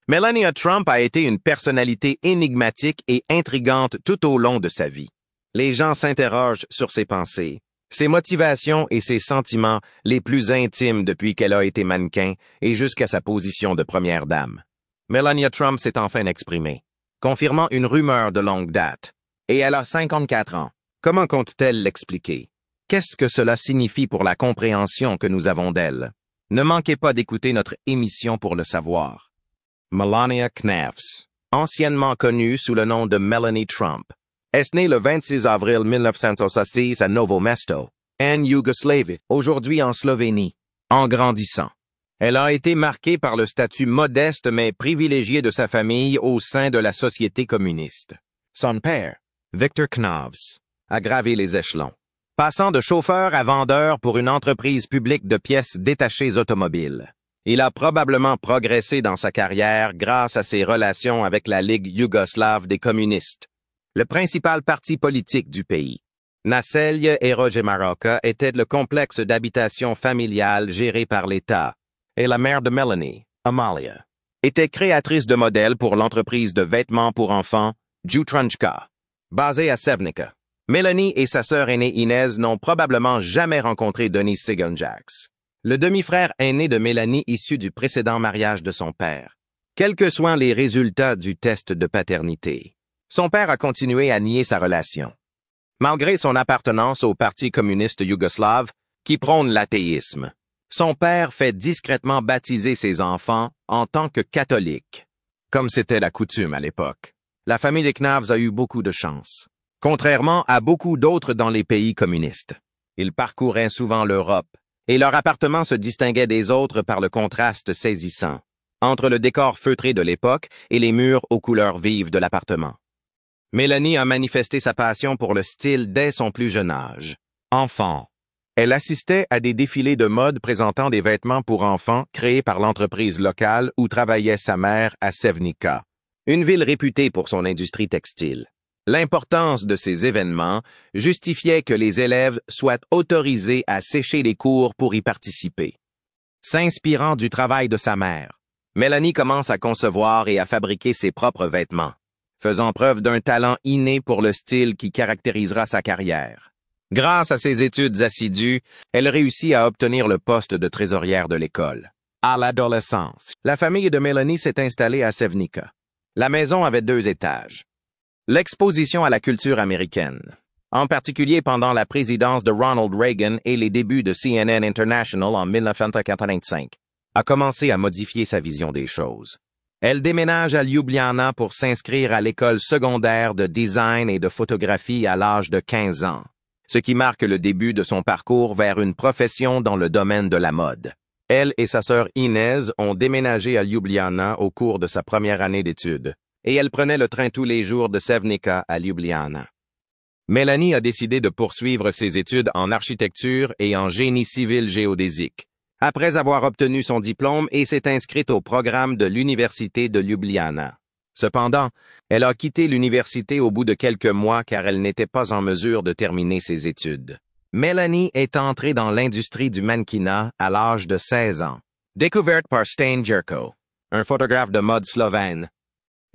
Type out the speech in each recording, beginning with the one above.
Melania Trump a été une personnalité énigmatique et intrigante tout au long de sa vie. Les gens s'interrogent sur ses pensées, ses motivations et ses sentiments les plus intimes depuis qu'elle a été mannequin et jusqu'à sa position de première dame. Melania Trump s'est enfin exprimée, confirmant une rumeur de longue date. Et elle a 54 ans. Comment compte-t-elle l'expliquer? Qu'est-ce que cela signifie pour la compréhension que nous avons d'elle? Ne manquez pas d'écouter notre émission pour le savoir. Melania Knafs, anciennement connue sous le nom de Melanie Trump, est née le 26 avril 1966 à Novo Mesto, en Yougoslavie, aujourd'hui en Slovénie. En grandissant, elle a été marquée par le statut modeste mais privilégié de sa famille au sein de la société communiste. Son père, Victor Knafs, a gravé les échelons, passant de chauffeur à vendeur pour une entreprise publique de pièces détachées automobiles. Il a probablement progressé dans sa carrière grâce à ses relations avec la Ligue yougoslave des communistes, le principal parti politique du pays. Naselje Maroka était le complexe d'habitation familiale géré par l'État, et la mère de Melanie, Amalia, était créatrice de modèles pour l'entreprise de vêtements pour enfants Jutranjka, basée à Sevnica. Melanie et sa sœur aînée Inez n'ont probablement jamais rencontré Denis Sigonjaks, le demi-frère aîné de Melanie issu du précédent mariage de son père. Quels que soient les résultats du test de paternité, son père a continué à nier sa relation. Malgré son appartenance au Parti communiste yougoslave, qui prône l'athéisme, son père fait discrètement baptiser ses enfants en tant que catholiques, comme c'était la coutume à l'époque. La famille des Knafs a eu beaucoup de chance, contrairement à beaucoup d'autres dans les pays communistes. Ils parcouraient souvent l'Europe, et leur appartement se distinguait des autres par le contraste saisissant entre le décor feutré de l'époque et les murs aux couleurs vives de l'appartement. Melanie a manifesté sa passion pour le style dès son plus jeune âge. Enfant, elle assistait à des défilés de mode présentant des vêtements pour enfants créés par l'entreprise locale où travaillait sa mère à Sevnica, une ville réputée pour son industrie textile. L'importance de ces événements justifiait que les élèves soient autorisés à sécher les cours pour y participer. S'inspirant du travail de sa mère, Melanie commence à concevoir et à fabriquer ses propres vêtements, faisant preuve d'un talent inné pour le style qui caractérisera sa carrière. Grâce à ses études assidues, elle réussit à obtenir le poste de trésorière de l'école. À l'adolescence, la famille de Melanie s'est installée à Sevnica. La maison avait 2 étages. L'exposition à la culture américaine, en particulier pendant la présidence de Ronald Reagan et les débuts de CNN International en 1985, a commencé à modifier sa vision des choses. Elle déménage à Ljubljana pour s'inscrire à l'école secondaire de design et de photographie à l'âge de 15 ans, ce qui marque le début de son parcours vers une profession dans le domaine de la mode. Elle et sa sœur Inez ont déménagé à Ljubljana au cours de sa première année d'études, et elle prenait le train tous les jours de Sevnica à Ljubljana. Melanie a décidé de poursuivre ses études en architecture et en génie civil géodésique, après avoir obtenu son diplôme et s'est inscrite au programme de l'Université de Ljubljana. Cependant, elle a quitté l'université au bout de quelques mois car elle n'était pas en mesure de terminer ses études. Melanie est entrée dans l'industrie du mannequinat à l'âge de 16 ans, découverte par Stane Jerko, un photographe de mode slovène.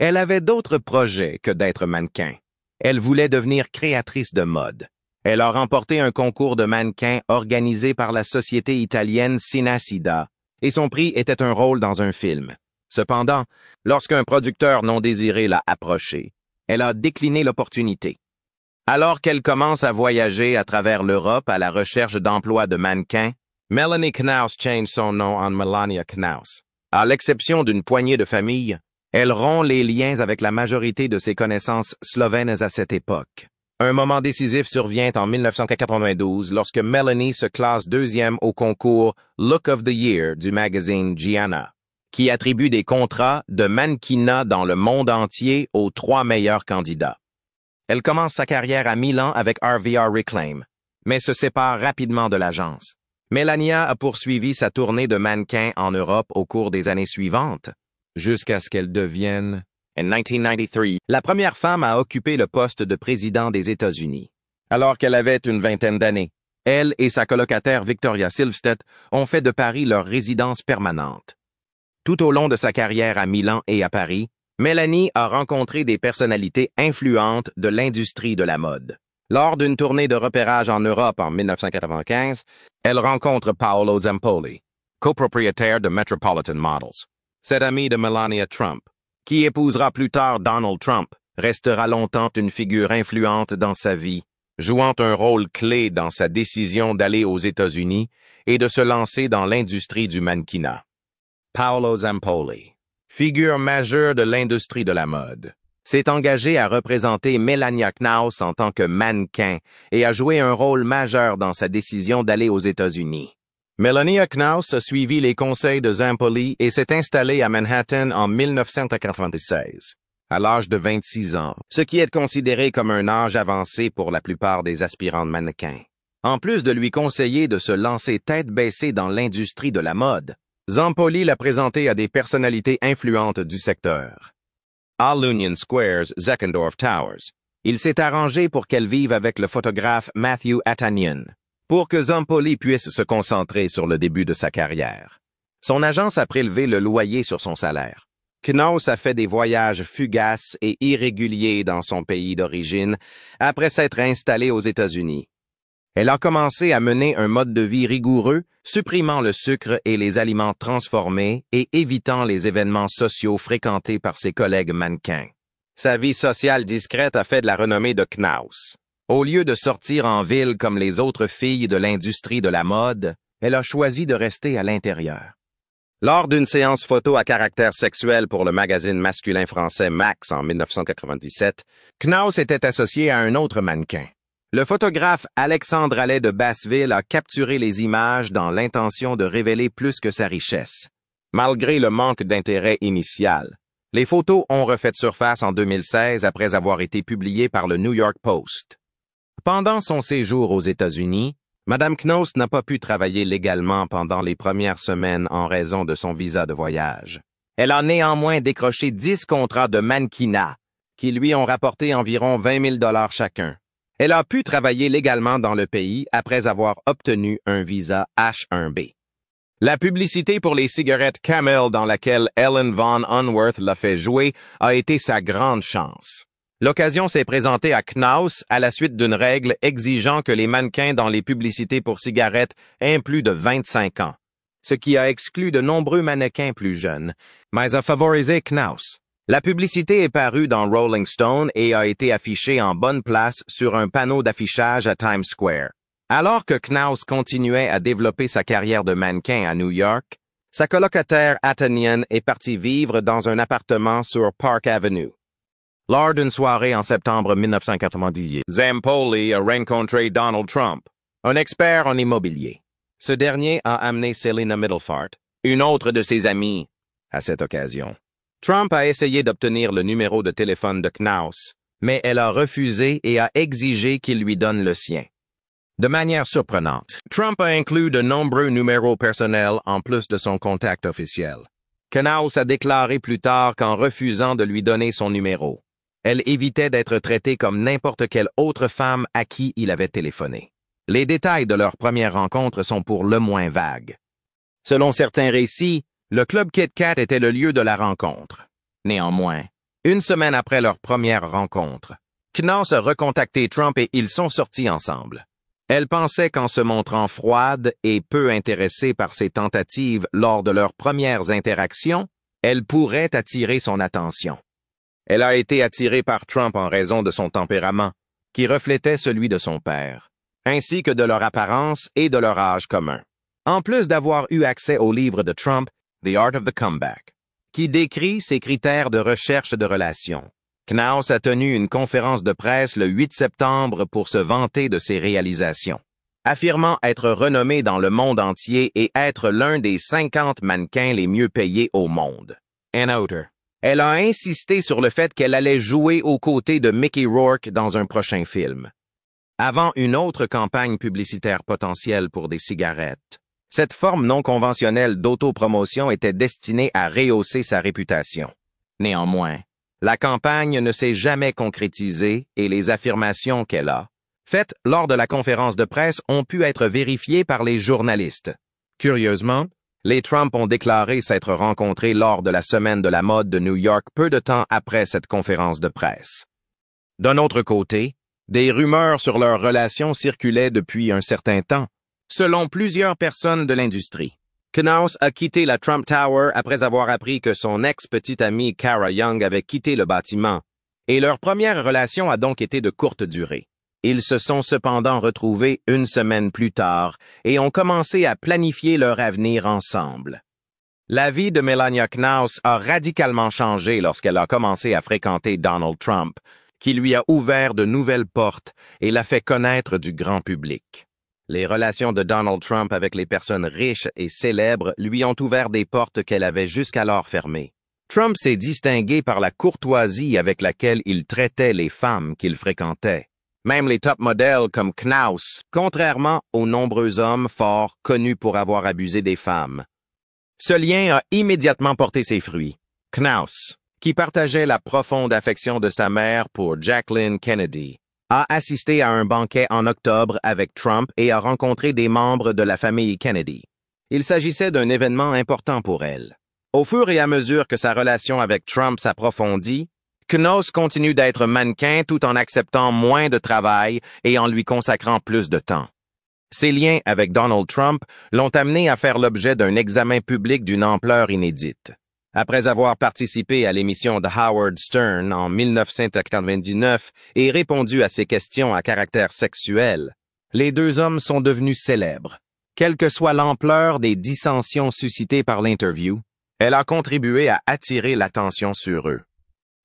Elle avait d'autres projets que d'être mannequin. Elle voulait devenir créatrice de mode. Elle a remporté un concours de mannequin organisé par la société italienne Cinacida, et son prix était un rôle dans un film. Cependant, lorsqu'un producteur non désiré l'a approchée, elle a décliné l'opportunité. Alors qu'elle commence à voyager à travers l'Europe à la recherche d'emploi de mannequin, Melanie Knafs change son nom en Melania Knafs. À l'exception d'une poignée de familles, elle rompt les liens avec la majorité de ses connaissances slovènes à cette époque. Un moment décisif survient en 1992 lorsque Melanie se classe 2e au concours Look of the Year du magazine Gianna, qui attribue des contrats de mannequinat dans le monde entier aux 3 meilleurs candidats. Elle commence sa carrière à Milan avec RVR Reclaim, mais se sépare rapidement de l'agence. Melania a poursuivi sa tournée de mannequin en Europe au cours des années suivantes, jusqu'à ce qu'elle devienne, en 1993, la première femme à occuper le poste de président des États-Unis. Alors qu'elle avait une vingtaine d'années, elle et sa colocataire Victoria Silvstedt ont fait de Paris leur résidence permanente. Tout au long de sa carrière à Milan et à Paris, Melanie a rencontré des personnalités influentes de l'industrie de la mode. Lors d'une tournée de repérage en Europe en 1995, elle rencontre Paolo Zampolli, copropriétaire de Metropolitan Models. Cet ami de Melania Trump, qui épousera plus tard Donald Trump, restera longtemps une figure influente dans sa vie, jouant un rôle clé dans sa décision d'aller aux États-Unis et de se lancer dans l'industrie du mannequinat. Paolo Zampolli, figure majeure de l'industrie de la mode, s'est engagé à représenter Melania Knaus en tant que mannequin et a joué un rôle majeur dans sa décision d'aller aux États-Unis. Melania Knaus a suivi les conseils de Zampolli et s'est installée à Manhattan en 1996, à l'âge de 26 ans, ce qui est considéré comme un âge avancé pour la plupart des aspirants de mannequins. En plus de lui conseiller de se lancer tête baissée dans l'industrie de la mode, Zampolli l'a présenté à des personnalités influentes du secteur. À l'Union Square's Zeckendorf Towers, il s'est arrangé pour qu'elle vive avec le photographe Matthew Attanian, pour que Zampolli puisse se concentrer sur le début de sa carrière. Son agence a prélevé le loyer sur son salaire. Knaus a fait des voyages fugaces et irréguliers dans son pays d'origine après s'être installée aux États-Unis. Elle a commencé à mener un mode de vie rigoureux, supprimant le sucre et les aliments transformés et évitant les événements sociaux fréquentés par ses collègues mannequins. Sa vie sociale discrète a fait de la renommée de Knaus. Au lieu de sortir en ville comme les autres filles de l'industrie de la mode, elle a choisi de rester à l'intérieur. Lors d'une séance photo à caractère sexuel pour le magazine masculin français Max en 1997, Knaus était associé à un autre mannequin. Le photographe Alexandre Allais de Basseville a capturé les images dans l'intention de révéler plus que sa richesse. Malgré le manque d'intérêt initial, les photos ont refait surface en 2016 après avoir été publiées par le New York Post. Pendant son séjour aux États-Unis, Mme Knaus n'a pas pu travailler légalement pendant les premières semaines en raison de son visa de voyage. Elle a néanmoins décroché 10 contrats de mannequinat qui lui ont rapporté environ 20 000 $ chacun. Elle a pu travailler légalement dans le pays après avoir obtenu un visa H-1B. La publicité pour les cigarettes Camel dans laquelle Ellen Von Unworth l'a fait jouer a été sa grande chance. L'occasion s'est présentée à Knaus à la suite d'une règle exigeant que les mannequins dans les publicités pour cigarettes aient plus de 25 ans, ce qui a exclu de nombreux mannequins plus jeunes, mais a favorisé Knaus. La publicité est parue dans Rolling Stone et a été affichée en bonne place sur un panneau d'affichage à Times Square. Alors que Knaus continuait à développer sa carrière de mannequin à New York, sa colocataire Attanian est partie vivre dans un appartement sur Park Avenue. Lors d'une soirée en septembre 1998, Zampolli a rencontré Donald Trump, un expert en immobilier. Ce dernier a amené Selena Middlefart, une autre de ses amies, à cette occasion. Trump a essayé d'obtenir le numéro de téléphone de Knaus, mais elle a refusé et a exigé qu'il lui donne le sien. De manière surprenante, Trump a inclus de nombreux numéros personnels en plus de son contact officiel. Knaus a déclaré plus tard qu'en refusant de lui donner son numéro, elle évitait d'être traitée comme n'importe quelle autre femme à qui il avait téléphoné. Les détails de leur première rencontre sont pour le moins vagues. Selon certains récits, le club Kit Kat était le lieu de la rencontre. Néanmoins, une semaine après leur première rencontre, Knaus a recontacté Trump et ils sont sortis ensemble. Elle pensait qu'en se montrant froide et peu intéressée par ses tentatives lors de leurs premières interactions, elle pourrait attirer son attention. Elle a été attirée par Trump en raison de son tempérament, qui reflétait celui de son père, ainsi que de leur apparence et de leur âge commun. En plus d'avoir eu accès au livre de Trump, The Art of the Comeback, qui décrit ses critères de recherche de relations. Knaus a tenu une conférence de presse le 8 septembre pour se vanter de ses réalisations, affirmant être renommé dans le monde entier et être l'un des 50 mannequins les mieux payés au monde. An auteur. Elle a insisté sur le fait qu'elle allait jouer aux côtés de Mickey Rourke dans un prochain film. Avant une autre campagne publicitaire potentielle pour des cigarettes, cette forme non conventionnelle d'autopromotion était destinée à rehausser sa réputation. Néanmoins, la campagne ne s'est jamais concrétisée et les affirmations qu'elle a, faites lors de la conférence de presse, ont pu être vérifiées par les journalistes. Curieusement, Les Trump ont déclaré s'être rencontrés lors de la Semaine de la mode de New York peu de temps après cette conférence de presse. D'un autre côté, des rumeurs sur leur relation circulaient depuis un certain temps, selon plusieurs personnes de l'industrie. Knaus a quitté la Trump Tower après avoir appris que son ex-petite amie Kara Young avait quitté le bâtiment, et leur première relation a donc été de courte durée. Ils se sont cependant retrouvés une semaine plus tard et ont commencé à planifier leur avenir ensemble. La vie de Melania Knaus a radicalement changé lorsqu'elle a commencé à fréquenter Donald Trump, qui lui a ouvert de nouvelles portes et l'a fait connaître du grand public. Les relations de Donald Trump avec les personnes riches et célèbres lui ont ouvert des portes qu'elle avait jusqu'alors fermées. Trump s'est distingué par la courtoisie avec laquelle il traitait les femmes qu'il fréquentait. Même les top modèles comme Knaus, contrairement aux nombreux hommes forts connus pour avoir abusé des femmes. Ce lien a immédiatement porté ses fruits. Knaus, qui partageait la profonde affection de sa mère pour Jacqueline Kennedy, a assisté à un banquet en octobre avec Trump et a rencontré des membres de la famille Kennedy. Il s'agissait d'un événement important pour elle. Au fur et à mesure que sa relation avec Trump s'approfondit, Knaus continue d'être mannequin tout en acceptant moins de travail et en lui consacrant plus de temps. Ses liens avec Donald Trump l'ont amené à faire l'objet d'un examen public d'une ampleur inédite. Après avoir participé à l'émission de Howard Stern en 1999 et répondu à ses questions à caractère sexuel, les deux hommes sont devenus célèbres. Quelle que soit l'ampleur des dissensions suscitées par l'interview, elle a contribué à attirer l'attention sur eux.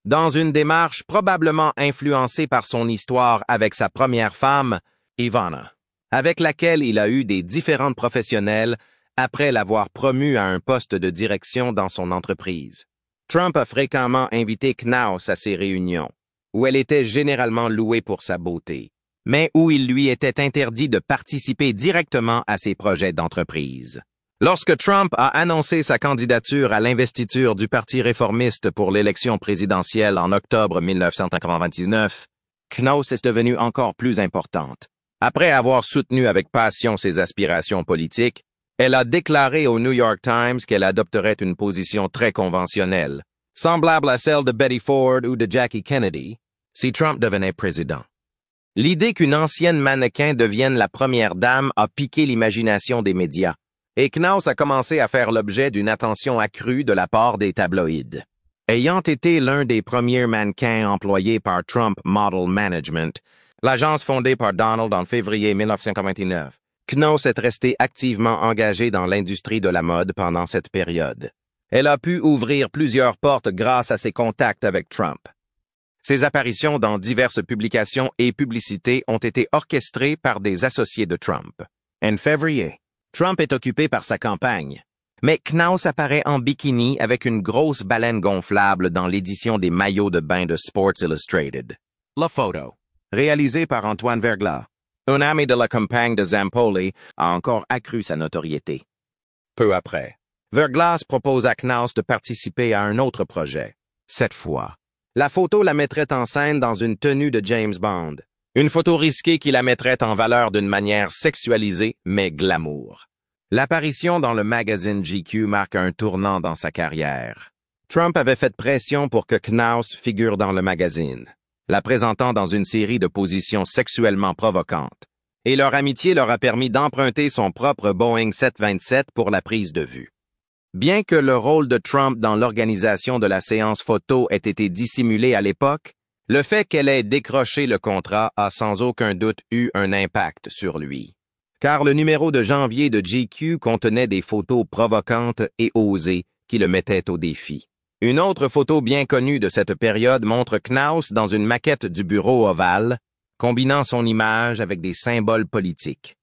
Dans une démarche probablement influencée par son histoire avec sa première femme, Ivana, avec laquelle il a eu des différentes professionnelles après l'avoir promue à un poste de direction dans son entreprise. Trump a fréquemment invité Knaus à ses réunions, où elle était généralement louée pour sa beauté, mais où il lui était interdit de participer directement à ses projets d'entreprise. Lorsque Trump a annoncé sa candidature à l'investiture du Parti réformiste pour l'élection présidentielle en octobre 1999, Knaus est devenue encore plus importante. Après avoir soutenu avec passion ses aspirations politiques, elle a déclaré au New York Times qu'elle adopterait une position très conventionnelle, semblable à celle de Betty Ford ou de Jackie Kennedy, si Trump devenait président. L'idée qu'une ancienne mannequin devienne la première dame a piqué l'imagination des médias, et Knaus a commencé à faire l'objet d'une attention accrue de la part des tabloïds. Ayant été l'un des premiers mannequins employés par Trump Model Management, l'agence fondée par Donald en février 1929, Knaus est restée activement engagée dans l'industrie de la mode pendant cette période. Elle a pu ouvrir plusieurs portes grâce à ses contacts avec Trump. Ses apparitions dans diverses publications et publicités ont été orchestrées par des associés de Trump. En février, Trump est occupé par sa campagne, mais Knaus apparaît en bikini avec une grosse baleine gonflable dans l'édition des maillots de bain de Sports Illustrated. La photo, réalisée par Antoine Verglas, un ami de la campagne de Zampoli, a encore accru sa notoriété. Peu après, Verglas propose à Knaus de participer à un autre projet. Cette fois, la photo la mettrait en scène dans une tenue de James Bond. Une photo risquée qui la mettrait en valeur d'une manière sexualisée, mais glamour. L'apparition dans le magazine GQ marque un tournant dans sa carrière. Trump avait fait pression pour que Knaus figure dans le magazine, la présentant dans une série de positions sexuellement provocantes, et leur amitié leur a permis d'emprunter son propre Boeing 727 pour la prise de vue. Bien que le rôle de Trump dans l'organisation de la séance photo ait été dissimulé à l'époque, le fait qu'elle ait décroché le contrat a sans aucun doute eu un impact sur lui. Car le numéro de janvier de GQ contenait des photos provocantes et osées qui le mettaient au défi. Une autre photo bien connue de cette période montre Knaus dans une maquette du bureau ovale, combinant son image avec des symboles politiques.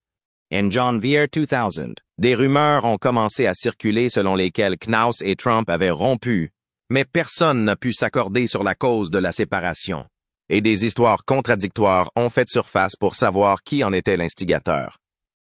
En janvier 2000, des rumeurs ont commencé à circuler selon lesquelles Knaus et Trump avaient rompu, mais personne n'a pu s'accorder sur la cause de la séparation, et des histoires contradictoires ont fait surface pour savoir qui en était l'instigateur.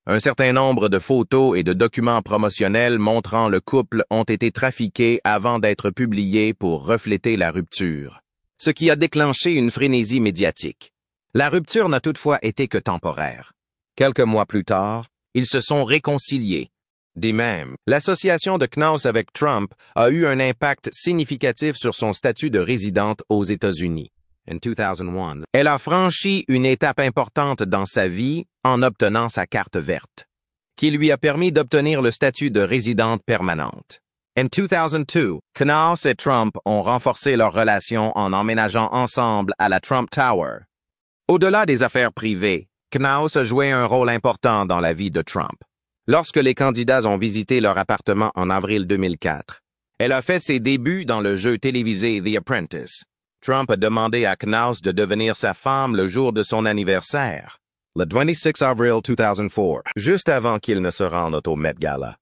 Un certain nombre de photos et de documents promotionnels montrant le couple ont été trafiqués avant d'être publiés pour refléter la rupture, ce qui a déclenché une frénésie médiatique. La rupture n'a toutefois été que temporaire. Quelques mois plus tard, ils se sont réconciliés, Dit même, l'association de Knauss avec Trump a eu un impact significatif sur son statut de résidente aux États-Unis. En 2001, elle a franchi une étape importante dans sa vie en obtenant sa carte verte, qui lui a permis d'obtenir le statut de résidente permanente. En 2002, Knauss et Trump ont renforcé leur relation en emménageant ensemble à la Trump Tower. Au-delà des affaires privées, Knauss a joué un rôle important dans la vie de Trump. Lorsque les candidats ont visité leur appartement en avril 2004, elle a fait ses débuts dans le jeu télévisé The Apprentice. Trump a demandé à Knauss de devenir sa femme le jour de son anniversaire, le 26 avril 2004, juste avant qu'il ne se rende au Met Gala.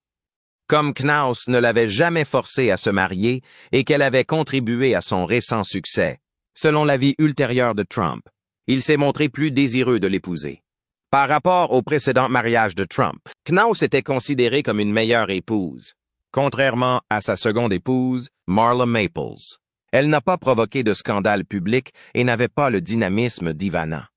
Comme Knauss ne l'avait jamais forcé à se marier et qu'elle avait contribué à son récent succès, selon la vie ultérieure de Trump, il s'est montré plus désireux de l'épouser. Par rapport au précédent mariage de Trump, Knauss était considérée comme une meilleure épouse, contrairement à sa seconde épouse, Marla Maples. Elle n'a pas provoqué de scandale public et n'avait pas le dynamisme d'Ivana.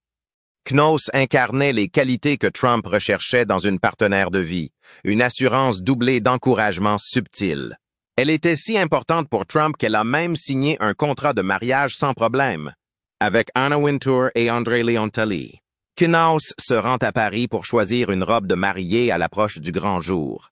Knauss incarnait les qualités que Trump recherchait dans une partenaire de vie, une assurance doublée d'encouragement subtil. Elle était si importante pour Trump qu'elle a même signé un contrat de mariage sans problème avec Anna Wintour et André Leontelli. Knauss se rend à Paris pour choisir une robe de mariée à l'approche du grand jour.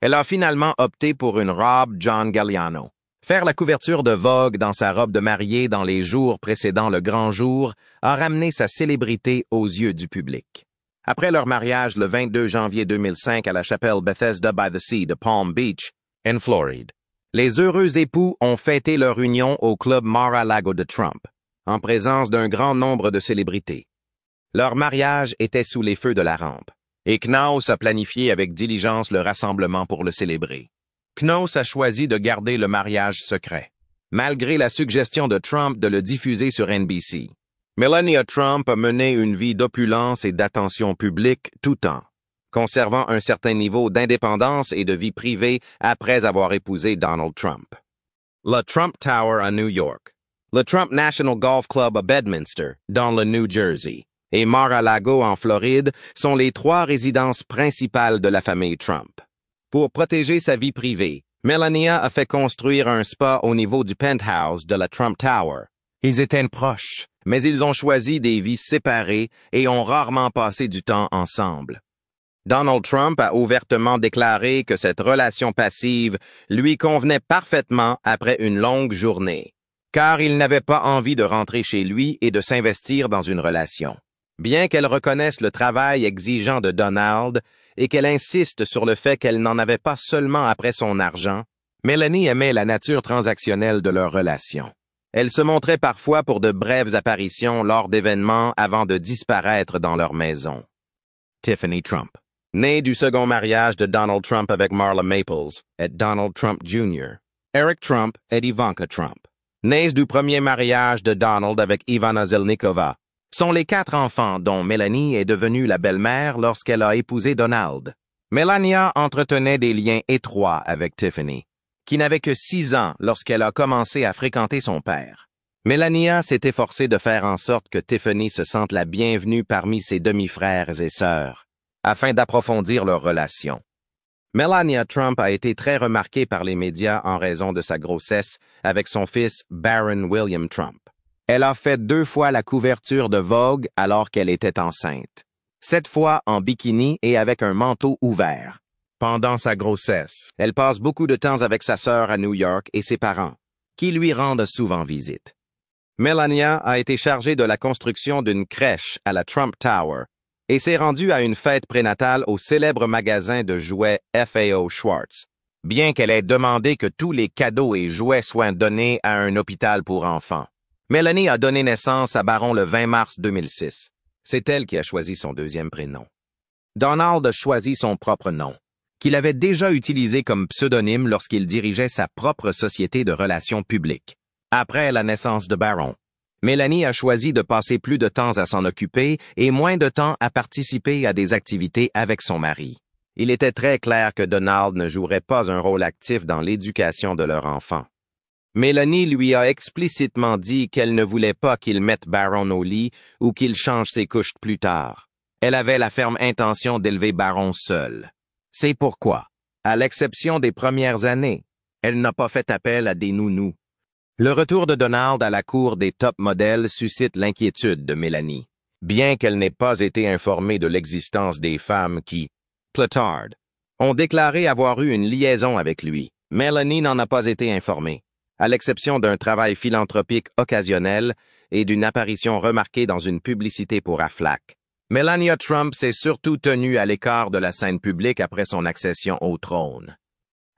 Elle a finalement opté pour une robe John Galliano. Faire la couverture de Vogue dans sa robe de mariée dans les jours précédant le grand jour a ramené sa célébrité aux yeux du public. Après leur mariage le 22 janvier 2005 à la chapelle Bethesda by the Sea de Palm Beach, en Floride, les heureux époux ont fêté leur union au club Mar-a-Lago de Trump, en présence d'un grand nombre de célébrités. Leur mariage était sous les feux de la rampe, et Knauss a planifié avec diligence le rassemblement pour le célébrer. Knauss a choisi de garder le mariage secret, malgré la suggestion de Trump de le diffuser sur NBC. Melania Trump a mené une vie d'opulence et d'attention publique tout en conservant un certain niveau d'indépendance et de vie privée après avoir épousé Donald Trump. Le Trump Tower à New York, le Trump National Golf Club à Bedminster, dans le New Jersey, et Mar-a-Lago en Floride sont les trois résidences principales de la famille Trump. Pour protéger sa vie privée, Melania a fait construire un spa au niveau du penthouse de la Trump Tower. Ils étaient proches, mais ils ont choisi des vies séparées et ont rarement passé du temps ensemble. Donald Trump a ouvertement déclaré que cette relation passive lui convenait parfaitement après une longue journée, car il n'avait pas envie de rentrer chez lui et de s'investir dans une relation. Bien qu'elle reconnaisse le travail exigeant de Donald et qu'elle insiste sur le fait qu'elle n'en avait pas seulement après son argent, Melanie aimait la nature transactionnelle de leur relation. Elle se montrait parfois pour de brèves apparitions lors d'événements avant de disparaître dans leur maison. Tiffany Trump, née du second mariage de Donald Trump avec Marla Maples et Donald Trump Jr., Eric Trump et Ivanka Trump, née du premier mariage de Donald avec Ivana Zelníková, sont les 4 enfants dont Melanie est devenue la belle-mère lorsqu'elle a épousé Donald. Melania entretenait des liens étroits avec Tiffany, qui n'avait que 6 ans lorsqu'elle a commencé à fréquenter son père. Melania s'est efforcée de faire en sorte que Tiffany se sente la bienvenue parmi ses demi-frères et sœurs, afin d'approfondir leur relation. Melania Trump a été très remarquée par les médias en raison de sa grossesse avec son fils Barron William Trump. Elle a fait 2 fois la couverture de Vogue alors qu'elle était enceinte, 7 fois en bikini et avec un manteau ouvert. Pendant sa grossesse, elle passe beaucoup de temps avec sa sœur à New York et ses parents, qui lui rendent souvent visite. Melania a été chargée de la construction d'une crèche à la Trump Tower et s'est rendue à une fête prénatale au célèbre magasin de jouets F.A.O. Schwartz, bien qu'elle ait demandé que tous les cadeaux et jouets soient donnés à un hôpital pour enfants. Melanie a donné naissance à Barron le 20 mars 2006. C'est elle qui a choisi son deuxième prénom. Donald a choisi son propre nom, qu'il avait déjà utilisé comme pseudonyme lorsqu'il dirigeait sa propre société de relations publiques. Après la naissance de Barron, Melanie a choisi de passer plus de temps à s'en occuper et moins de temps à participer à des activités avec son mari. Il était très clair que Donald ne jouerait pas un rôle actif dans l'éducation de leur enfant. Melanie lui a explicitement dit qu'elle ne voulait pas qu'il mette Barron au lit ou qu'il change ses couches plus tard. Elle avait la ferme intention d'élever Barron seule. C'est pourquoi, à l'exception des premières années. Elle n'a pas fait appel à des nounous. Le retour de Donald à la cour des top modèles suscite l'inquiétude de Mélanie, bien qu'elle n'ait pas été informée de l'existence des femmes qui, plus tard, ont déclaré avoir eu une liaison avec lui. Mélanie n'en a pas été informée, à l'exception d'un travail philanthropique occasionnel et d'une apparition remarquée dans une publicité pour Aflac. Melania Trump s'est surtout tenue à l'écart de la scène publique après son accession au trône.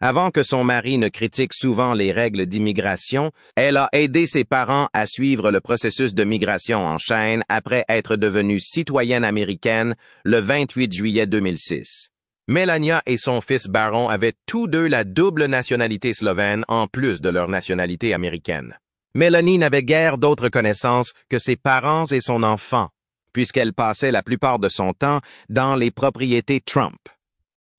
Avant que son mari ne critique souvent les règles d'immigration, elle a aidé ses parents à suivre le processus de migration en chaîne après être devenue citoyenne américaine le 28 juillet 2006. Melania et son fils Baron avaient tous deux la double nationalité slovène en plus de leur nationalité américaine. Mélanie n'avait guère d'autres connaissances que ses parents et son enfant, puisqu'elle passait la plupart de son temps dans les propriétés Trump.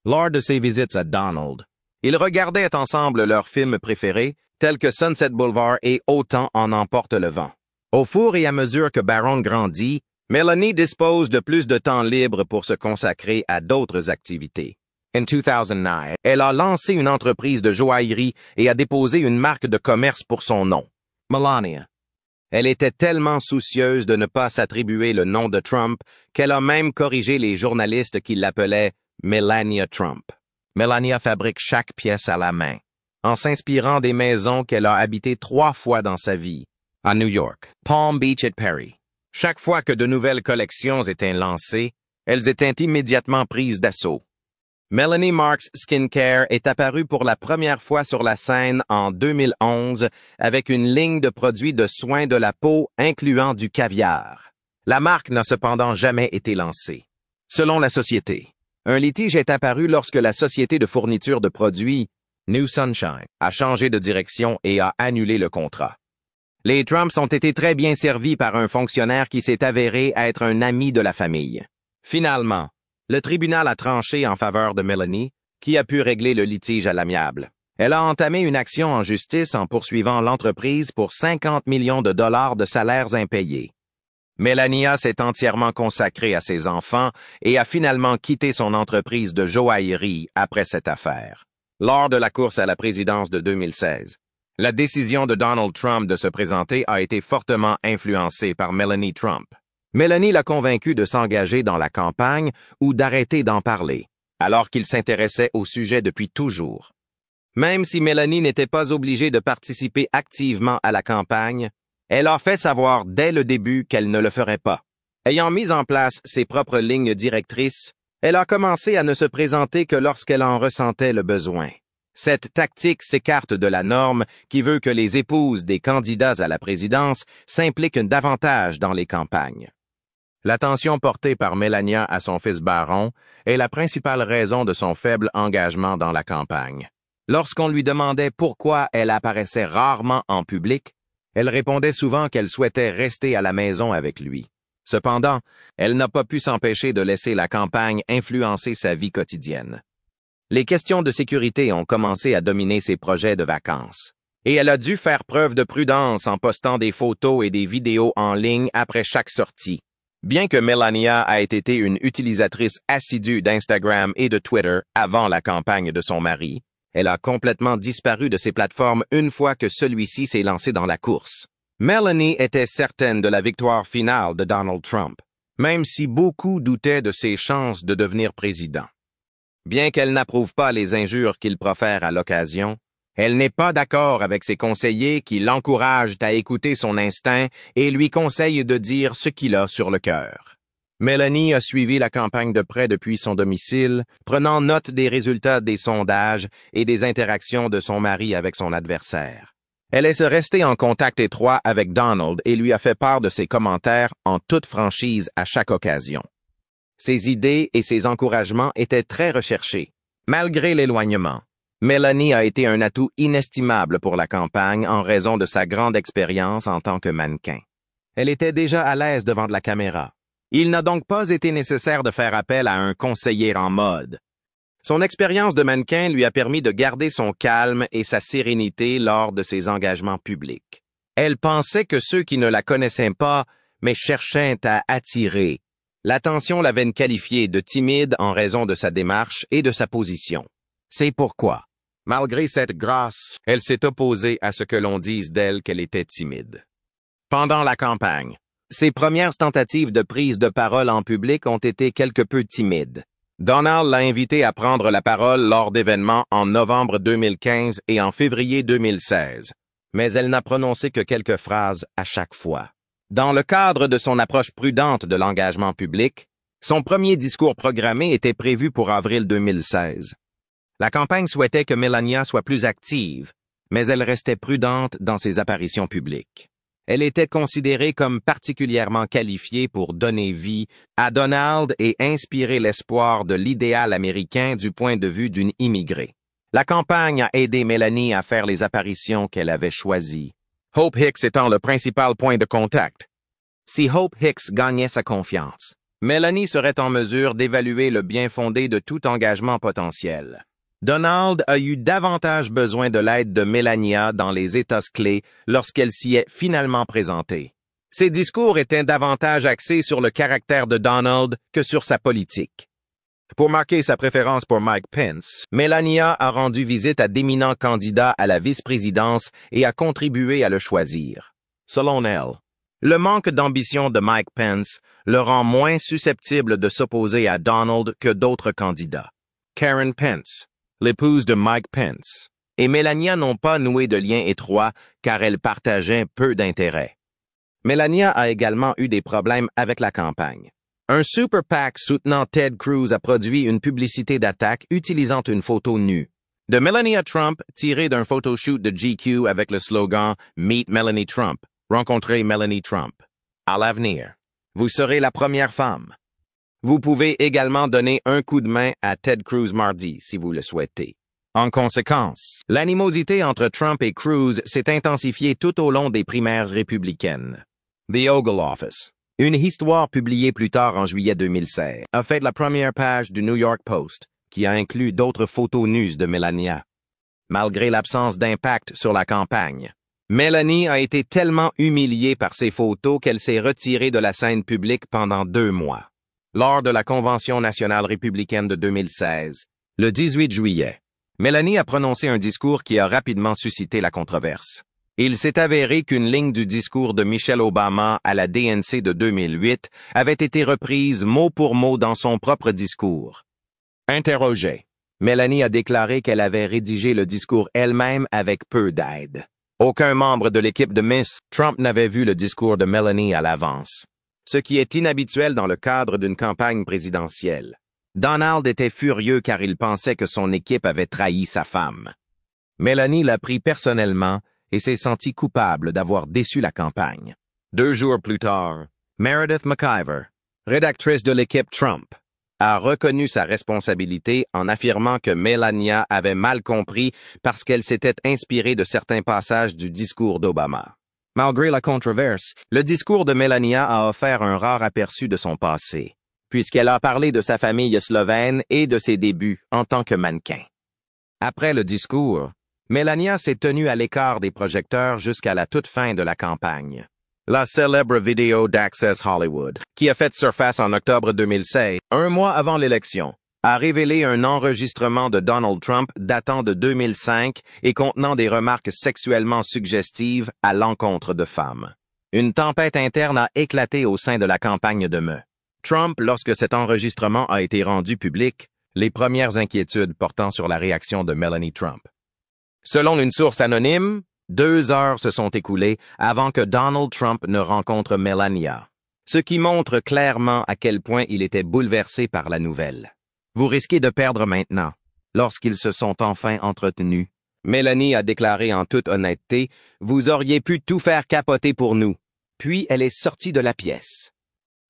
Lors de ses visites à Donald, ils regardaient ensemble leurs films préférés, tels que Sunset Boulevard et Autant en emporte le vent. Au fur et à mesure que Baron grandit, Mélanie dispose de plus de temps libre pour se consacrer à d'autres activités. En 2009, elle a lancé une entreprise de joaillerie et a déposé une marque de commerce pour son nom, Melania. Elle était tellement soucieuse de ne pas s'attribuer le nom de Trump qu'elle a même corrigé les journalistes qui l'appelaient Melania Trump. Melania fabrique chaque pièce à la main, en s'inspirant des maisons qu'elle a habitées 3 fois dans sa vie, à New York, Palm Beach et Paris. Chaque fois que de nouvelles collections étaient lancées, elles étaient immédiatement prises d'assaut. Melanie Marks Skincare est apparue pour la première fois sur la scène en 2011 avec une ligne de produits de soins de la peau incluant du caviar. La marque n'a cependant jamais été lancée. Selon la société, un litige est apparu lorsque la société de fourniture de produits, New Sunshine, a changé de direction et a annulé le contrat. Les Trumps ont été très bien servis par un fonctionnaire qui s'est avéré être un ami de la famille. Finalement, le tribunal a tranché en faveur de Mélanie, qui a pu régler le litige à l'amiable. Elle a entamé une action en justice en poursuivant l'entreprise pour 50 millions de dollars de salaires impayés. Melania s'est entièrement consacrée à ses enfants et a finalement quitté son entreprise de joaillerie après cette affaire. Lors de la course à la présidence de 2016, la décision de Donald Trump de se présenter a été fortement influencée par Melania Trump. Mélanie l'a convaincu de s'engager dans la campagne ou d'arrêter d'en parler, alors qu'il s'intéressait au sujet depuis toujours. Même si Mélanie n'était pas obligée de participer activement à la campagne, elle a fait savoir dès le début qu'elle ne le ferait pas. Ayant mis en place ses propres lignes directrices, elle a commencé à ne se présenter que lorsqu'elle en ressentait le besoin. Cette tactique s'écarte de la norme qui veut que les épouses des candidats à la présidence s'impliquent davantage dans les campagnes. L'attention portée par Melania à son fils Baron est la principale raison de son faible engagement dans la campagne. Lorsqu'on lui demandait pourquoi elle apparaissait rarement en public, elle répondait souvent qu'elle souhaitait rester à la maison avec lui. Cependant, elle n'a pas pu s'empêcher de laisser la campagne influencer sa vie quotidienne. Les questions de sécurité ont commencé à dominer ses projets de vacances. Et elle a dû faire preuve de prudence en postant des photos et des vidéos en ligne après chaque sortie. Bien que Melania ait été une utilisatrice assidue d'Instagram et de Twitter avant la campagne de son mari, elle a complètement disparu de ces plateformes une fois que celui-ci s'est lancé dans la course. Melanie était certaine de la victoire finale de Donald Trump, même si beaucoup doutaient de ses chances de devenir président. Bien qu'elle n'approuve pas les injures qu'il profère à l'occasion, elle n'est pas d'accord avec ses conseillers qui l'encouragent à écouter son instinct et lui conseillent de dire ce qu'il a sur le cœur. Melanie a suivi la campagne de près depuis son domicile, prenant note des résultats des sondages et des interactions de son mari avec son adversaire. Elle est restée en contact étroit avec Donald et lui a fait part de ses commentaires en toute franchise à chaque occasion. Ses idées et ses encouragements étaient très recherchés. Malgré l'éloignement, Melanie a été un atout inestimable pour la campagne en raison de sa grande expérience en tant que mannequin. Elle était déjà à l'aise devant la caméra. Il n'a donc pas été nécessaire de faire appel à un conseiller en mode. Son expérience de mannequin lui a permis de garder son calme et sa sérénité lors de ses engagements publics. Elle pensait que ceux qui ne la connaissaient pas, mais cherchaient à attirer, l'attention l'avait qualifiée de timide en raison de sa démarche et de sa position. C'est pourquoi, malgré cette grâce, elle s'est opposée à ce que l'on dise d'elle qu'elle était timide. Pendant la campagne, ses premières tentatives de prise de parole en public ont été quelque peu timides. Donald l'a invitée à prendre la parole lors d'événements en novembre 2015 et en février 2016, mais elle n'a prononcé que quelques phrases à chaque fois. Dans le cadre de son approche prudente de l'engagement public, son premier discours programmé était prévu pour avril 2016. La campagne souhaitait que Melania soit plus active, mais elle restait prudente dans ses apparitions publiques. Elle était considérée comme particulièrement qualifiée pour donner vie à Donald et inspirer l'espoir de l'idéal américain du point de vue d'une immigrée. La campagne a aidé Melanie à faire les apparitions qu'elle avait choisies, Hope Hicks étant le principal point de contact. Si Hope Hicks gagnait sa confiance, Melanie serait en mesure d'évaluer le bien-fondé de tout engagement potentiel. Donald a eu davantage besoin de l'aide de Melania dans les États clés lorsqu'elle s'y est finalement présentée. Ses discours étaient davantage axés sur le caractère de Donald que sur sa politique. Pour marquer sa préférence pour Mike Pence, Melania a rendu visite à d'éminents candidats à la vice-présidence et a contribué à le choisir. Selon elle, le manque d'ambition de Mike Pence le rend moins susceptible de s'opposer à Donald que d'autres candidats. Karen Pence, l'épouse de Mike Pence, et Melania n'ont pas noué de lien étroit car elles partageaient peu d'intérêts. Melania a également eu des problèmes avec la campagne. Un super PAC soutenant Ted Cruz a produit une publicité d'attaque utilisant une photo nue de Melania Trump tirée d'un photoshoot de GQ avec le slogan « Meet Melanie Trump ». Rencontrez Melanie Trump. À l'avenir, vous serez la première femme. Vous pouvez également donner un coup de main à Ted Cruz mardi si vous le souhaitez. En conséquence, l'animosité entre Trump et Cruz s'est intensifiée tout au long des primaires républicaines. The Ogle Office, une histoire publiée plus tard en juillet 2016, a fait la première page du New York Post, qui a inclus d'autres photos nues de Melania. Malgré l'absence d'impact sur la campagne, Melanie a été tellement humiliée par ces photos qu'elle s'est retirée de la scène publique pendant 2 mois. Lors de la Convention nationale républicaine de 2016, le 18 juillet, Melanie a prononcé un discours qui a rapidement suscité la controverse. Il s'est avéré qu'une ligne du discours de Michelle Obama à la DNC de 2008 avait été reprise mot pour mot dans son propre discours. Interrogée, Melanie a déclaré qu'elle avait rédigé le discours elle-même avec peu d'aide. Aucun membre de l'équipe de Miss Trump n'avait vu le discours de Melanie à l'avance, ce qui est inhabituel dans le cadre d'une campagne présidentielle. Donald était furieux car il pensait que son équipe avait trahi sa femme. Melanie l'a pris personnellement et s'est sentie coupable d'avoir déçu la campagne. 2 jours plus tard, Meredith McIver, rédactrice de l'équipe Trump, a reconnu sa responsabilité en affirmant que Melania avait mal compris parce qu'elle s'était inspirée de certains passages du discours d'Obama. Malgré la controverse, le discours de Melania a offert un rare aperçu de son passé, puisqu'elle a parlé de sa famille slovène et de ses débuts en tant que mannequin. Après le discours, Melania s'est tenue à l'écart des projecteurs jusqu'à la toute fin de la campagne. La célèbre vidéo d'Access Hollywood, qui a fait surface en octobre 2016, 1 mois avant l'élection, a révélé un enregistrement de Donald Trump datant de 2005 et contenant des remarques sexuellement suggestives à l'encontre de femmes. Une tempête interne a éclaté au sein de la campagne de mai. Trump, lorsque cet enregistrement a été rendu public, les premières inquiétudes portant sur la réaction de Melanie Trump. Selon une source anonyme, 2 heures se sont écoulées avant que Donald Trump ne rencontre Melania, ce qui montre clairement à quel point il était bouleversé par la nouvelle. Vous risquez de perdre maintenant, lorsqu'ils se sont enfin entretenus. Melanie a déclaré en toute honnêteté, « Vous auriez pu tout faire capoter pour nous. » Puis elle est sortie de la pièce.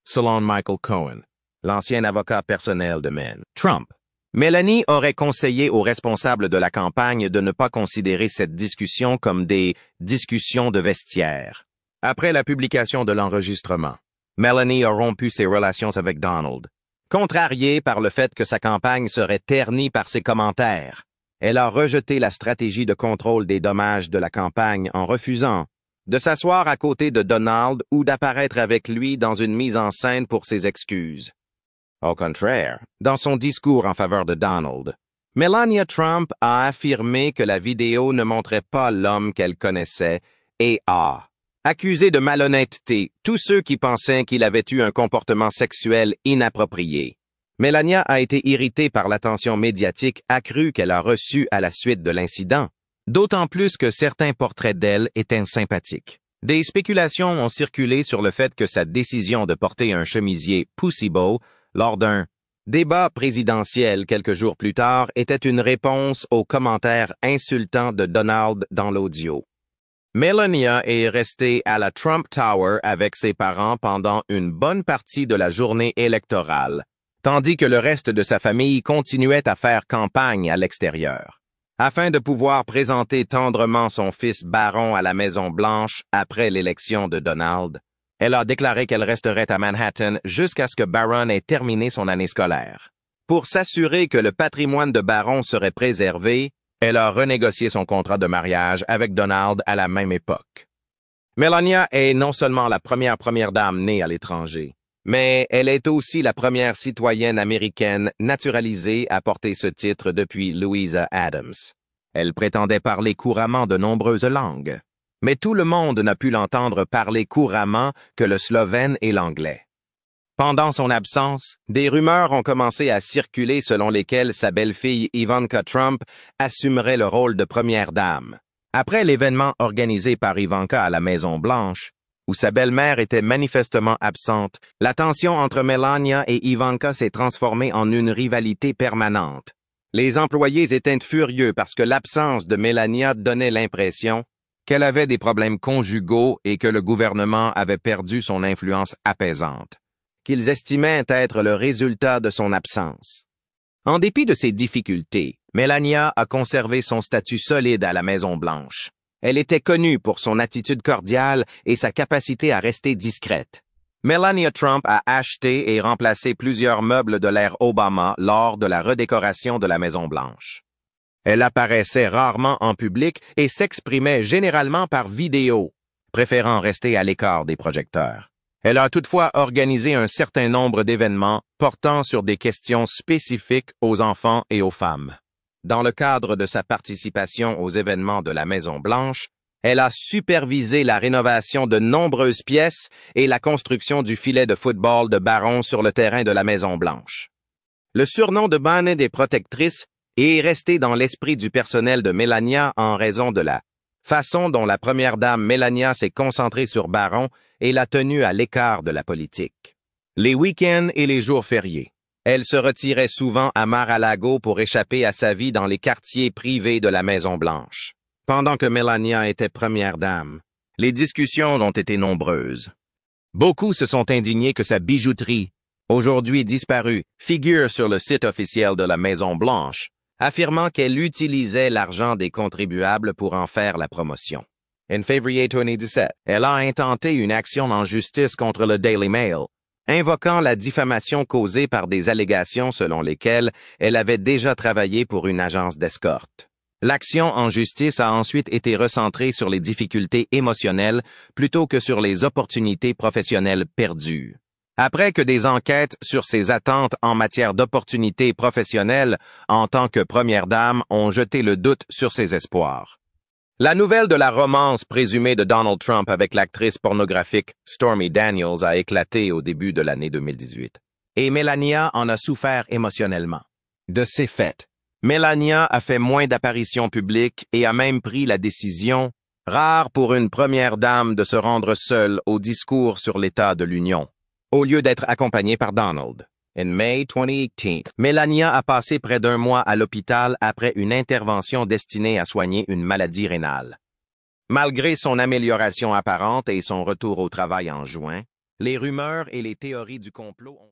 Selon Michael Cohen, l'ancien avocat personnel de Trump, Melanie aurait conseillé aux responsables de la campagne de ne pas considérer cette discussion comme des discussions de vestiaire. Après la publication de l'enregistrement, Melanie a rompu ses relations avec Donald. Contrariée par le fait que sa campagne serait ternie par ses commentaires, elle a rejeté la stratégie de contrôle des dommages de la campagne en refusant de s'asseoir à côté de Donald ou d'apparaître avec lui dans une mise en scène pour ses excuses. Au contraire, dans son discours en faveur de Donald, Melania Trump a affirmé que la vidéo ne montrait pas l'homme qu'elle connaissait et a accusé de malhonnêteté tous ceux qui pensaient qu'il avait eu un comportement sexuel inapproprié. Melania a été irritée par l'attention médiatique accrue qu'elle a reçue à la suite de l'incident, d'autant plus que certains portraits d'elle étaient sympathiques. Des spéculations ont circulé sur le fait que sa décision de porter un chemisier Pussy Bow lors d'un débat présidentiel quelques jours plus tard était une réponse aux commentaires insultants de Donald dans l'audio. Melania est restée à la Trump Tower avec ses parents pendant une bonne partie de la journée électorale, tandis que le reste de sa famille continuait à faire campagne à l'extérieur. Afin de pouvoir présenter tendrement son fils Barron à la Maison-Blanche après l'élection de Donald, elle a déclaré qu'elle resterait à Manhattan jusqu'à ce que Barron ait terminé son année scolaire. Pour s'assurer que le patrimoine de Barron serait préservé, elle a renégocié son contrat de mariage avec Donald à la même époque. Melania est non seulement la première dame née à l'étranger, mais elle est aussi la première citoyenne américaine naturalisée à porter ce titre depuis Louisa Adams. Elle prétendait parler couramment de nombreuses langues, mais tout le monde n'a pu l'entendre parler couramment que le slovène et l'anglais. Pendant son absence, des rumeurs ont commencé à circuler selon lesquelles sa belle-fille Ivanka Trump assumerait le rôle de première dame. Après l'événement organisé par Ivanka à la Maison-Blanche, où sa belle-mère était manifestement absente, la tension entre Melania et Ivanka s'est transformée en une rivalité permanente. Les employés étaient furieux parce que l'absence de Melania donnait l'impression qu'elle avait des problèmes conjugaux et que le gouvernement avait perdu son influence apaisante, qu'ils estimaient être le résultat de son absence. En dépit de ces difficultés, Melania a conservé son statut solide à la Maison-Blanche. Elle était connue pour son attitude cordiale et sa capacité à rester discrète. Melania Trump a acheté et remplacé plusieurs meubles de l'ère Obama lors de la redécoration de la Maison-Blanche. Elle apparaissait rarement en public et s'exprimait généralement par vidéo, préférant rester à l'écart des projecteurs. Elle a toutefois organisé un certain nombre d'événements portant sur des questions spécifiques aux enfants et aux femmes. Dans le cadre de sa participation aux événements de la Maison-Blanche, elle a supervisé la rénovation de nombreuses pièces et la construction du filet de football de Barron sur le terrain de la Maison-Blanche. Le surnom de Bonnet des protectrices est resté dans l'esprit du personnel de Melania en raison de la façon dont la première dame Melania s'est concentrée sur Barron et l'a tenue à l'écart de la politique. Les week-ends et les jours fériés, elle se retirait souvent à Mar-a-Lago pour échapper à sa vie dans les quartiers privés de la Maison-Blanche. Pendant que Melania était première dame, les discussions ont été nombreuses. Beaucoup se sont indignés que sa bijouterie, aujourd'hui disparue, figure sur le site officiel de la Maison-Blanche, affirmant qu'elle utilisait l'argent des contribuables pour en faire la promotion. En février 2017, elle a intenté une action en justice contre le Daily Mail, invoquant la diffamation causée par des allégations selon lesquelles elle avait déjà travaillé pour une agence d'escorte. L'action en justice a ensuite été recentrée sur les difficultés émotionnelles plutôt que sur les opportunités professionnelles perdues. Après que des enquêtes sur ses attentes en matière d'opportunités professionnelles en tant que première dame ont jeté le doute sur ses espoirs. La nouvelle de la romance présumée de Donald Trump avec l'actrice pornographique Stormy Daniels a éclaté au début de l'année 2018. Et Melania en a souffert émotionnellement. De ces faits, Melania a fait moins d'apparitions publiques et a même pris la décision, rare pour une première dame, de se rendre seule au discours sur l'état de l'Union, au lieu d'être accompagnée par Donald. En mai 2018, Melania a passé près d'un mois à l'hôpital après une intervention destinée à soigner une maladie rénale. Malgré son amélioration apparente et son retour au travail en juin, les rumeurs et les théories du complot ont